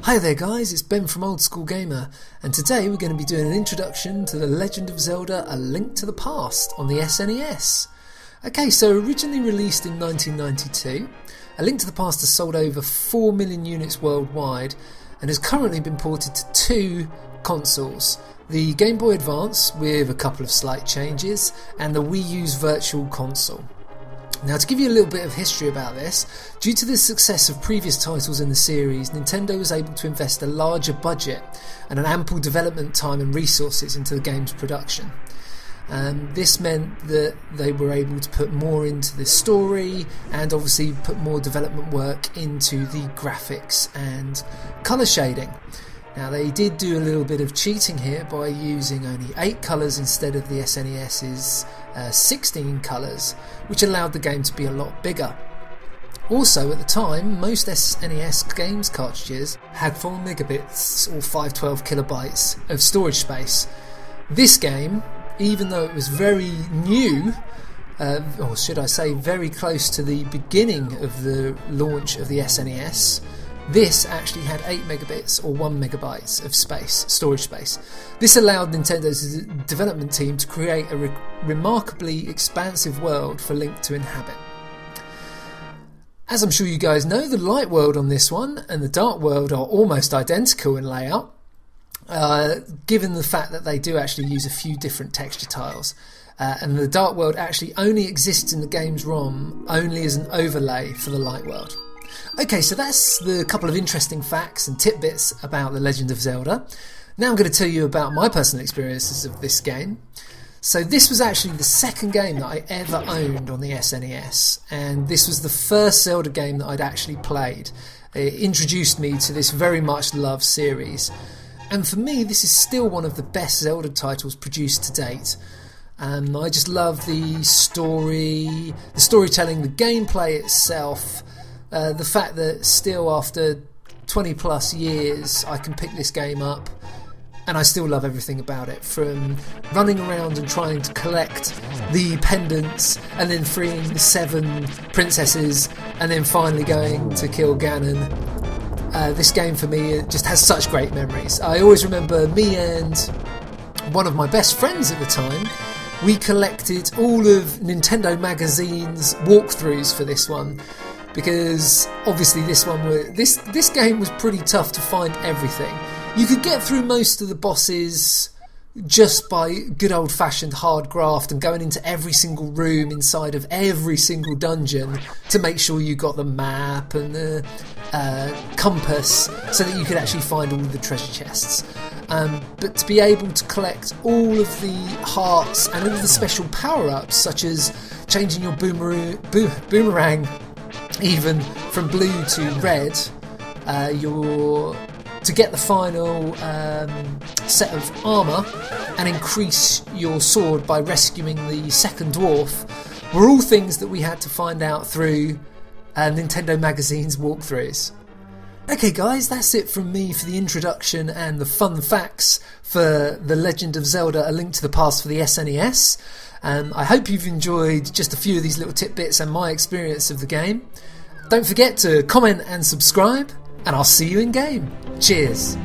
Hi there guys, it's Ben from Old School Gamer, and today we're going to be doing an introduction to The Legend of Zelda: A Link to the Past on the SNES. Okay, so originally released in 1992, A Link to the Past has sold over 4 million units worldwide and has currently been ported to 2 consoles, the Game Boy Advance with a couple of slight changes and the Wii U's Virtual Console. Now, to give you a little bit of history about this, due to the success of previous titles in the series, Nintendo was able to invest a larger budget and an ample development time and resources into the game's production. This meant that they were able to put more into the story and obviously put more development work into the graphics and colour shading. Now, they did do a little bit of cheating here by using only 8 colours instead of the SNES's 16 colours, which allowed the game to be a lot bigger. Also, at the time, most SNES games cartridges had 4 megabits or 512 kilobytes of storage space. This game, even though it was very new, or should I say very close to the beginning of the launch of the SNES, this actually had 8 megabits or 1 megabytes of storage space. This allowed Nintendo's development team to create a remarkably expansive world for Link to inhabit. As I'm sure you guys know, the light world on this one and the dark world are almost identical in layout, given the fact that they do actually use a few different texture tiles. And the dark world actually only exists in the game's ROM only as an overlay for the light world. Okay, so that's the couple of interesting facts and tidbits about The Legend of Zelda. Now I'm going to tell you about my personal experiences of this game. So this was actually the second game that I ever owned on the SNES, and this was the first Zelda game that I'd actually played. It introduced me to this very much loved series, and for me this is still one of the best Zelda titles produced to date. I just love the story, the storytelling, the gameplay itself. The fact that still after 20 plus years I can pick this game up and I still love everything about it, from running around and trying to collect the pendants and then freeing the 7 princesses and then finally going to kill Ganon. This game for me, it just has such great memories. I always remember me and one of my best friends at the time, we collected all of Nintendo Magazine's walkthroughs for this one, because obviously this game was pretty tough to find everything. You could get through most of the bosses just by good old-fashioned hard graft and going into every single room inside of every single dungeon to make sure you got the map and the compass so that you could actually find all of the treasure chests. But to be able to collect all of the hearts and all of the special power-ups, such as changing your boomerang even from blue to red, to get the final set of armour and increase your sword by rescuing the second dwarf, were all things that we had to find out through Nintendo Magazine's walkthroughs. Okay guys, that's it from me for the introduction and the fun facts for The Legend of Zelda: A Link to the Past for the SNES. I hope you've enjoyed just a few of these little tidbits and my experience of the game. Don't forget to comment and subscribe, and I'll see you in game. Cheers!